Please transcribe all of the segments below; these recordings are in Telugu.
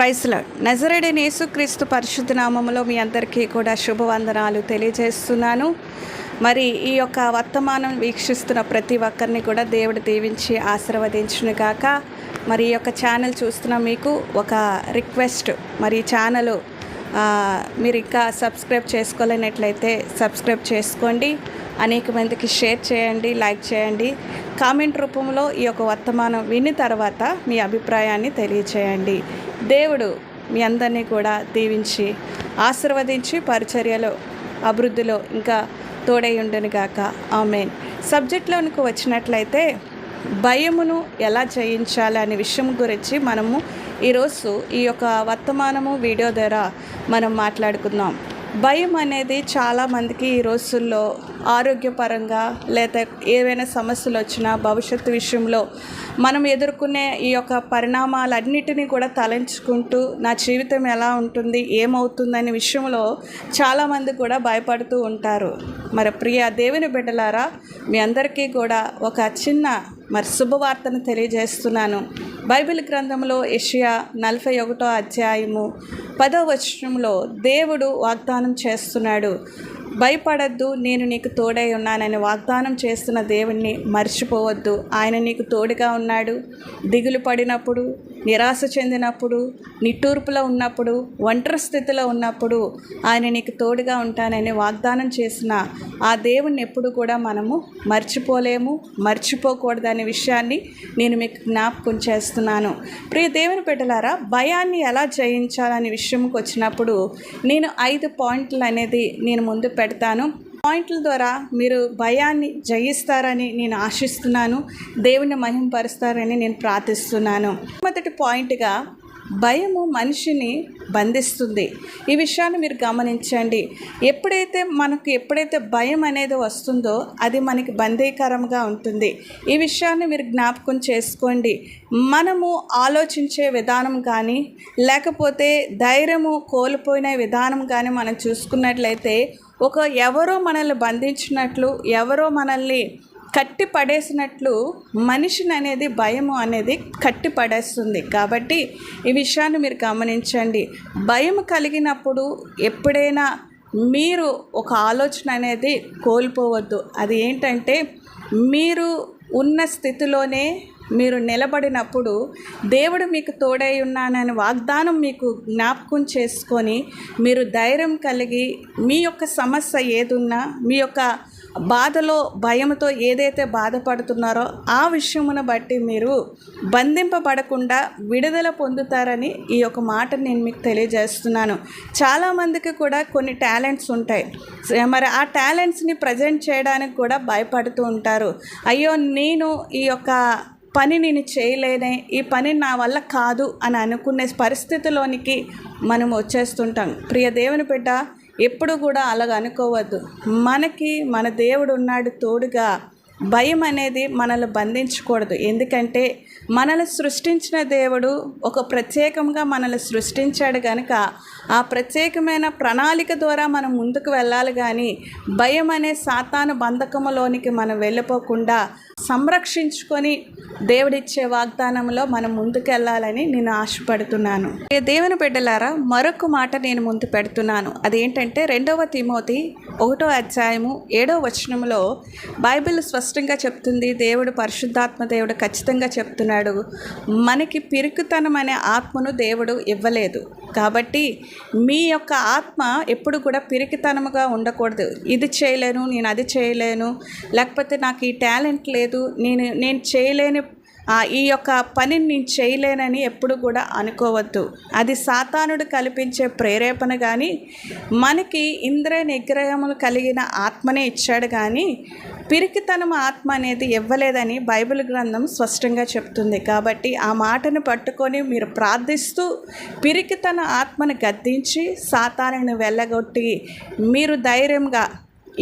Praise lord. నజరేయుడైన యేసుక్రీస్తు పరిశుద్ధ నామములో మీ అందరికీ కూడా శుభవందనాలు తెలియజేస్తున్నాను. మరి ఈ యొక్క వర్తమానం వీక్షిస్తున్న ప్రతి ఒక్కరిని కూడా దేవుడు దీవించి ఆశీర్వదించును గాక. మరి ఈ యొక్క ఛానల్ చూస్తున్న మీకు ఒక రిక్వెస్ట్, మరి ఈ ఛానల్ మీరు ఇంకా సబ్స్క్రైబ్ చేసుకోలేనట్లయితే సబ్స్క్రైబ్ చేసుకోండి, అనేక మందికి షేర్ చేయండి, లైక్ చేయండి, కామెంట్ రూపంలో ఈ యొక్క వర్తమానం విన్న తర్వాత మీ అభిప్రాయాన్ని తెలియచేయండి. దేవుడు మీ అందరినీ కూడా దీవించి ఆశీర్వదించి పరిచర్యలో అభివృద్ధిలో ఇంకా తోడై ఉండునుగాక. ఆమేన్. సబ్జెక్ట్లోనికి వచ్చినట్లయితే భయమును ఎలా జయించాలి అనే విషయం గురించి మనము ఈరోజు ఈ యొక్క వర్తమానము వీడియో ద్వారా మనం మాట్లాడుకుందాం. భయం అనేది చాలామందికి ఈ రోజుల్లో ఆరోగ్యపరంగా లేదా ఏవైనా సమస్యలు వచ్చినా భవిష్యత్తు విషయంలో మనం ఎదుర్కొనే ఈ యొక్క పరిణామాలన్నిటినీ కూడా తలంచుకుంటూ నా జీవితం ఎలా ఉంటుంది, ఏమవుతుందనే విషయంలో చాలామంది కూడా భయపడుతూ ఉంటారు. మరి ప్రియ దేవుని బిడ్డలారా, మీ అందరికీ కూడా ఒక చిన్న శుభవార్తను తెలియజేస్తున్నాను. బైబిల్ గ్రంథంలో యెషయా 41వ అధ్యాయము 10వ వచనంలో దేవుడు వాగ్దానం చేస్తున్నాడు. భయపడద్దు, నేను నీకు తోడై ఉన్నానని వాగ్దానం చేస్తున్న దేవుణ్ణి మర్చిపోవద్దు. ఆయన నీకు తోడుగా ఉన్నాడు. దిగులు పడినప్పుడు, నిరాశ చెందినప్పుడు, నిట్టూర్పులో ఉన్నప్పుడు, ఒంటరి స్థితిలో ఉన్నప్పుడు ఆయన నీకు తోడుగా ఉంటానని వాగ్దానం చేసిన ఆ దేవుణ్ణి ఎప్పుడు కూడా మనము మర్చిపోలేము, మర్చిపోకూడదనే విషయాన్ని నేను మీకు జ్ఞాపకం చేస్తున్నాను. ప్రియ దేవుని బిడ్డలారా, భయాన్ని ఎలా జయించాలనే విషయంకి వచ్చినప్పుడు నేను 5 పాయింట్లు అనేది నేను ముందు పెడతాను. పాయింట్ల ద్వారా మీరు భయాన్ని జయిస్తారని నేను ఆశిస్తున్నాను. దేవుని మహిమపరుస్తారని నేను ప్రార్థిస్తున్నాను. మొదటి పాయింట్గా, భయము మనిషిని బంధిస్తుంది. ఈ విషయాన్ని మీరు గమనించండి. ఎప్పుడైతే భయం అనేది వస్తుందో అది మనకి బంధీకరంగా ఉంటుంది. ఈ విషయాన్ని మీరు జ్ఞాపకం చేసుకోండి. మనము ఆలోచించే విధానం కానీ లేకపోతే ధైర్యము కోల్పోయిన విధానం కానీ మనం చూసుకున్నట్లయితే ఎవరో మనల్ని బంధించినట్లు, ఎవరో మనల్ని కట్టి పడేసినట్లు మనిషిని అనేది భయము అనేది కట్టి పడేస్తుంది. కాబట్టి ఈ విషయాన్ని మీరు గమనించండి. భయం కలిగినప్పుడు ఎప్పుడైనా మీరు ఒక ఆలోచన అనేది కోల్పోవద్దు. అది ఏంటంటే, మీరు ఉన్న స్థితిలోనే మీరు నిలబడినప్పుడు దేవుడు మీకు తోడై ఉన్నానని వాగ్దానం మీకు జ్ఞాపకం చేసుకొని మీరు ధైర్యం కలిగి మీ యొక్క సమస్య ఏదున్నా, మీ యొక్క బాధలో భయంతో ఏదైతే బాధపడుతున్నారో ఆ విషయమును బట్టి మీరు బంధింపబడకుండా విడుదల పొందుతారని ఈ యొక్క మాటను నేను మీకు తెలియజేస్తున్నాను. చాలామందికి కూడా కొన్ని టాలెంట్స్ ఉంటాయి. మరి ఆ టాలెంట్స్ని ప్రజెంట్ చేయడానికి కూడా భయపడుతూ ఉంటారు. అయ్యో, నేను ఈ యొక్క పని నేను చేయలేనే, ఈ పని నా వల్ల కాదు అని అనుకునే పరిస్థితిలోనికి మనం వచ్చేస్తుంటాం. ప్రియ దేవుని బిడ్డ, ఎప్పుడు కూడా అలాగ అనుకోవద్దు. మనకి మన దేవుడు ఉన్నాడు తోడుగా. భయం అనేది మనల్ని బంధించకూడదు. ఎందుకంటే మనల్ని సృష్టించిన దేవుడు ఒక ప్రత్యేకంగా మనల్ని సృష్టించాడు కనుక ఆ ప్రత్యేకమైన ప్రణాళిక ద్వారా మనం ముందుకు వెళ్ళాలి. కానీ భయం అనే సాతాను బంధకములోనికి మనం వెళ్ళిపోకుండా సంరక్షించుకొని దేవుడిచ్చే వాగ్దానంలో మనం ముందుకెళ్ళాలని నేను ఆశపడుతున్నాను. దేవుని బిడ్డలారా, మరొక మాట నేను ముందు పెడుతున్నాను. అదేంటంటే 2వ తిమోతి 1వ అధ్యాయము 7వ వచనంలో బైబిల్ స్పష్టంగా చెప్తుంది. దేవుడు, పరిశుద్ధాత్మ దేవుడు ఖచ్చితంగా చెప్తున్నాడు, మనకి పిరికితనం అనే ఆత్మను దేవుడు ఇవ్వలేదు. కాబట్టి మీ యొక్క ఆత్మ ఎప్పుడు కూడా పిరికితనముగా ఉండకూడదు. ఇది చేయలేను, నేను అది చేయలేను, లేకపోతే నాకు ఈ టాలెంట్ లేదు, నేను చేయలేని ఈ యొక్క పనిని నేను చేయలేనని ఎప్పుడు కూడా అనుకోవద్దు. అది సాతానుడు కల్పించే ప్రేరేపణ. కానీ మనకి ఇంద్రియ నిగ్రహములు కలిగిన ఆత్మనే ఇచ్చాడు, కానీ పిరికితనం ఆత్మ అనేది ఇవ్వలేదని బైబిల్ గ్రంథం స్పష్టంగా చెప్తుంది. కాబట్టి ఆ మాటను పట్టుకొని మీరు ప్రార్థిస్తూ పిరికితన ఆత్మను గద్దించి సాతానుని వెళ్ళగొట్టి మీరు ధైర్యంగా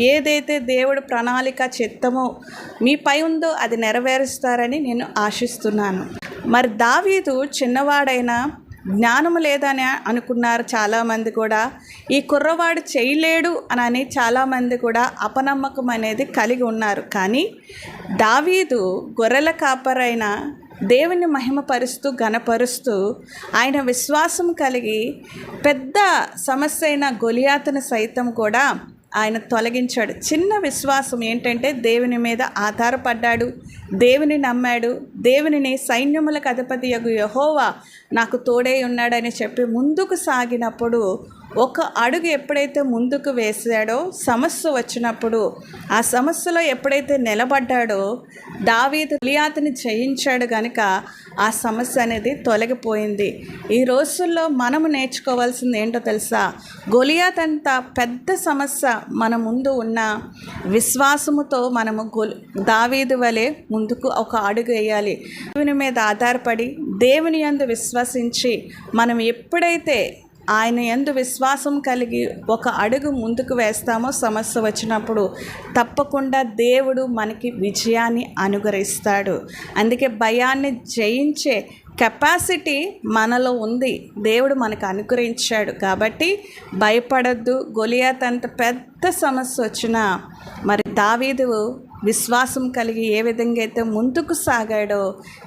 ఏదైతే దేవుడు ప్రణాళిక చిత్తమో మీపై ఉందో అది నెరవేరుస్తారని నేను ఆశిస్తున్నాను. మరి దావీదు చిన్నవాడైనా జ్ఞానము లేదని అనుకున్నారు చాలామంది కూడా. ఈ కుర్రవాడు చేయలేడు అని చాలామంది కూడా అపనమ్మకం అనేది కలిగి ఉన్నారు. కానీ దావీదు గొర్రెల కాపరైన దేవుని మహిమపరుస్తూ ఘనపరుస్తూ ఆయన విశ్వాసం కలిగి పెద్ద సమస్య అయిన గొలియాతును సైతం కూడా ఆయన తొలగించాడు. చిన్న విశ్వాసం ఏంటంటే దేవుని మీద ఆధారపడ్డాడు, దేవుని నమ్మాడు, దేవునిని సైన్యములకు అధిపతియగు యెహోవా నాకు తోడై ఉన్నాడని చెప్పి ముందుకు సాగినప్పుడు ఒక అడుగు ఎప్పుడైతే ముందుకు వేసాడో సమస్య వచ్చినప్పుడు ఆ సమస్యలో ఎప్పుడైతే నిలబడ్డాడో దావీదు గొలియాతుని జయించాడు కనుక ఆ సమస్య అనేది తొలగిపోయింది. ఈ రోజుల్లో మనము నేర్చుకోవాల్సింది ఏంటో తెలుసా? గొలియాత్ అంత పెద్ద సమస్య మన ముందు ఉన్న విశ్వాసముతో మనము దావీదు వలె ముందుకు ఒక అడుగు వేయాలి. దేవుని మీద ఆధారపడి దేవుని యందు విశ్వసించి మనం ఎప్పుడైతే ఆయన యందు విశ్వాసం కలిగి ఒక అడుగు ముందుకు వేస్తామో సమస్య వచ్చినప్పుడు తప్పకుండా దేవుడు మనకి విజయాన్ని అనుగ్రహిస్తాడు. అందుకే భయాన్ని జయించే కెపాసిటీ మనలో ఉంది, దేవుడు మనకు అనుగ్రహించాడు. కాబట్టి భయపడద్దు. గొలియాత్ అంత పెద్ద సమస్య వచ్చినా మరి దావీదు విశ్వాసం కలిగి ఏ విధంగా అయితే ముందుకు సాగాడో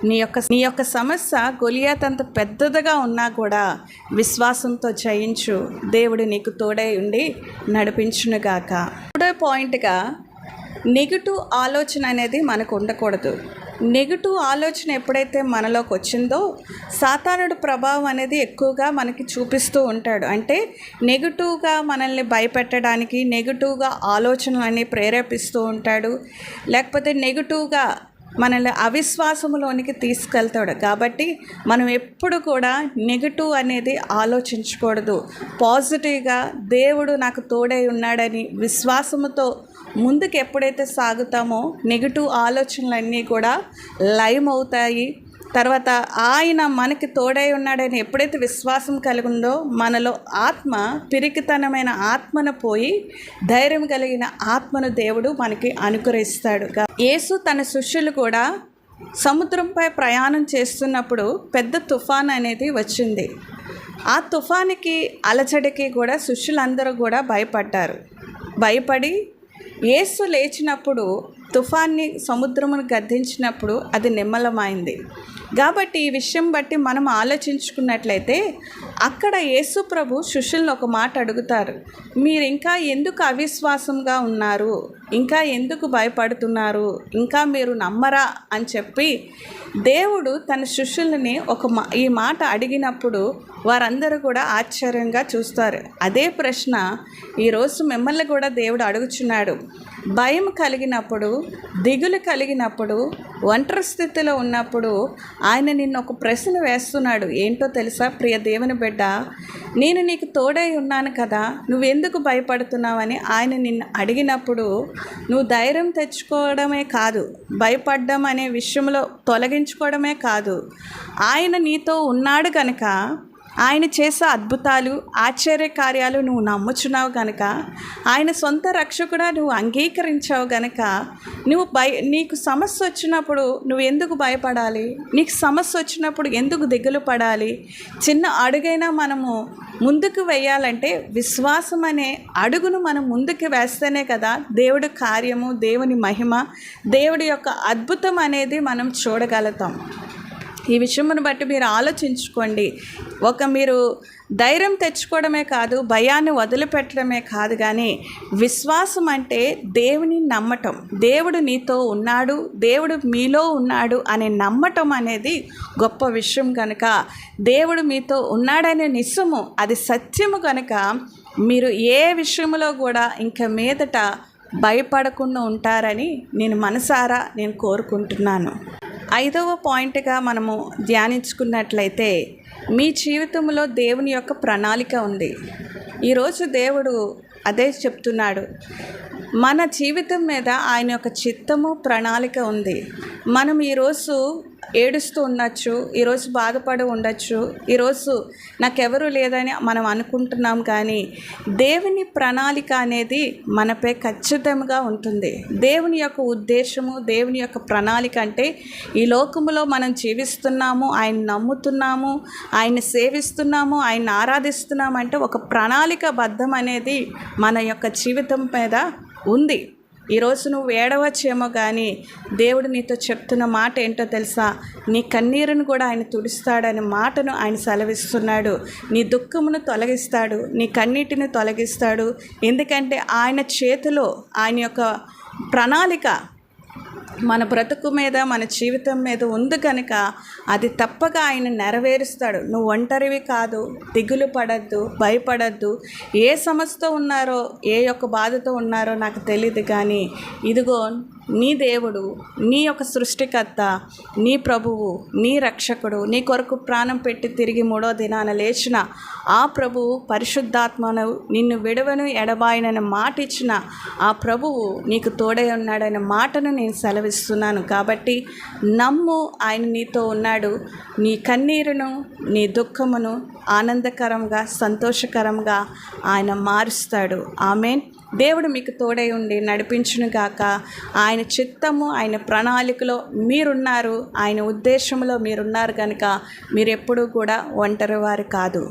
నీ యొక్క సమస్య గొలియాత్ అంత పెద్దదిగా ఉన్నా కూడా విశ్వాసంతో జయించు. దేవుడు నీకు తోడై ఉండి నడిపించునుగాక. మూడో పాయింట్గా నెగిటివ్ ఆలోచన అనేది మనకు ఉండకూడదు. నెగిటివ్ ఆలోచన ఎప్పుడైతే మనలోకి వచ్చిందో సాతానుడు ప్రభావం అనేది ఎక్కువగా మనకి చూపిస్తూ ఉంటాడు. అంటే నెగిటివ్గా మనల్ని భయపెట్టడానికి నెగిటివ్గా ఆలోచనలన్నీ ప్రేరేపిస్తూ ఉంటాడు, లేకపోతే నెగిటివ్గా మనల్ని అవిశ్వాసంలోనికి తీసుకెళ్తాడు. కాబట్టి మనం ఎప్పుడు కూడా నెగిటివ్ అనేది ఆలోచించకూడదు. పాజిటివ్గా దేవుడు నాకు తోడై ఉన్నాడని విశ్వాసముతో ముందుకు ఎప్పుడైతే సాగుతామో నెగిటివ్ ఆలోచనలన్నీ కూడా లయం అవుతాయి. తర్వాత ఆయన మనకి తోడై ఉన్నాడని ఎప్పుడైతే విశ్వాసం కలిగిందో మనలో ఆత్మ, పిరికితనమైన ఆత్మను పోయి ధైర్యం కలిగిన ఆత్మను దేవుడు మనకి అనుగ్రహిస్తాడు. యేసు తన శిష్యులు కూడా సముద్రంపై ప్రయాణం చేస్తున్నప్పుడు పెద్ద తుఫాన్ అనేది వచ్చింది. ఆ తుఫానికి అలజడికి కూడా శిష్యులందరూ కూడా భయపడి యేసు లేచినప్పుడు తుఫాన్ని సముద్రమును గద్దించినప్పుడు అది నిమ్మలమైంది. కాబట్టి ఈ విషయం బట్టి మనం ఆలోచించుకున్నట్లయితే అక్కడ యేసు ప్రభు శిష్యులను ఒక మాట అడుగుతారు, మీరు ఇంకా ఎందుకు అవిశ్వాసంగా ఉన్నారు, ఇంకా ఎందుకు భయపడుతున్నారు, ఇంకా మీరు నమ్మరా అని చెప్పి దేవుడు తన శిష్యులని ఈ మాట అడిగినప్పుడు వారందరూ కూడా ఆశ్చర్యంగా చూస్తారు. అదే ప్రశ్న ఈరోజు మిమ్మల్ని కూడా దేవుడు అడుగుచున్నాడు. భయం కలిగినప్పుడు, దిగులు కలిగినప్పుడు, ఒంటరి స్థితిలో ఉన్నప్పుడు ఆయన నిన్ను ఒక ప్రశ్న వేస్తున్నాడు. ఏంటో తెలుసా ప్రియ దేవుని బిడ్డ, నేను నీకు తోడై ఉన్నాను కదా, నువ్వెందుకు భయపడుతున్నావని ఆయన నిన్ను అడిగినప్పుడు నువ్వు ధైర్యం తెచ్చుకోవడమే కాదు, భయపడ్డం అనే విషయంలో తొలగించుకోవడమే కాదు, ఆయన నీతో ఉన్నాడు కనుక ఆయన చేసే అద్భుతాలు, ఆశ్చర్యకార్యాలు నువ్వు నమ్ముచున్నావు కనుక, ఆయన సొంత రక్షకుడా నువ్వు అంగీకరించావు కనుక నీకు సమస్య వచ్చినప్పుడు నువ్వు ఎందుకు భయపడాలి? నీకు సమస్య వచ్చినప్పుడు ఎందుకు దిగులు పడాలి? చిన్న అడుగైనా మనము ముందుకు వేయాలంటే విశ్వాసం అనే అడుగును మనం ముందుకు వేస్తేనే కదా దేవుడి కార్యము, దేవుని మహిమ, దేవుడి యొక్క అద్భుతం అనేది మనం చూడగలుగుతాం. ఈ విషయమును బట్టి మీరు ఆలోచించుకోండి. మీరు ధైర్యం తెచ్చుకోవడమే కాదు, భయాన్ని వదిలిపెట్టడమే కాదు, కానీ విశ్వాసం అంటే దేవుని నమ్మటం. దేవుడు నీతో ఉన్నాడు, దేవుడు మీలో ఉన్నాడు అనే నమ్మటం అనేది గొప్ప విషయం కనుక, దేవుడు మీతో ఉన్నాడనే నిజము అది సత్యము కనుక మీరు ఏ విషయంలో కూడా ఇంక మీదట భయపడకుండా ఉంటారని మనసారా కోరుకుంటున్నాను. 5వ పాయింట్గా మనము ధ్యానించుకున్నట్లయితే మీ జీవితంలో దేవుని యొక్క ప్రణాళిక ఉంది. ఈరోజు దేవుడు అదే చెప్తున్నాడు. మన జీవితం మీద ఆయన యొక్క చిత్తము, ప్రణాళిక ఉంది. మనం ఈరోజు ఏడుస్తూ ఉండొచ్చు, ఈరోజు బాధపడి ఉండొచ్చు, ఈరోజు నాకెవరు లేదని మనం అనుకుంటున్నాం, కానీ దేవుని ప్రణాళిక అనేది మనపై ఖచ్చితంగా ఉంటుంది. దేవుని యొక్క ఉద్దేశము, దేవుని యొక్క ప్రణాళిక అంటే ఈ లోకములో మనం జీవిస్తున్నాము, ఆయన నమ్ముతున్నాము, ఆయన సేవిస్తున్నాము, ఆయన ఆరాధిస్తున్నాము అంటే ఒక ప్రణాళిక బద్ధం అనేది మన యొక్క జీవితం మీద ఉంది. ఈరోజు నువ్వు ఏడవచ్చేమో కానీ దేవుడు నీతో చెప్తున్న మాట ఏంటో తెలుసా? నీ కన్నీరును కూడా ఆయన తుడుస్తాడనే మాటను ఆయన సెలవిస్తున్నాడు. నీ దుఃఖమును తొలగిస్తాడు, నీ కన్నీటిని తొలగిస్తాడు. ఎందుకంటే ఆయన చేతిలో ఆయన యొక్క ప్రణాళిక మన బ్రతుకు మీద, మన జీవితం మీద ఉంది కనుక అది తప్పక ఆయన నెరవేరుస్తాడు. నువ్వు ఒంటరివి కాదు, దిగులు పడద్దు, భయపడద్దు. ఏ సమస్యతో ఉన్నారో, ఏ యొక్క బాధతో ఉన్నారో నాకు తెలియదు, కానీ ఇదిగో నీ దేవుడు, నీ యొక్క సృష్టికర్త, నీ ప్రభువు, నీ రక్షకుడు, నీ కొరకు ప్రాణం పెట్టి తిరిగి 3వ దినాన లేచిన ఆ ప్రభువు, పరిశుద్ధాత్మను నిన్ను విడవను ఎడబాయనని మాట ఇచ్చిన ఆ ప్రభువు నీకు తోడై ఉన్నాడనే మాటను నేను సెలవిస్తున్నాను. కాబట్టి నమ్ము, ఆయన నీతో ఉన్నాడు. నీ కన్నీరును, నీ దుఃఖమును ఆనందకరంగా, సంతోషకరంగా ఆయన మారుస్తాడు. ఆమేన్. దేవుడు మీకు తోడై ఉండి నడిపించునుగాక. ఆయన చిత్తము, ఆయన ప్రణాళికలో మీరున్నారు, ఆయన ఉద్దేశంలో మీరున్నారు కనుక మీరు ఎప్పుడూ కూడా ఒంటరి వారు కాదు.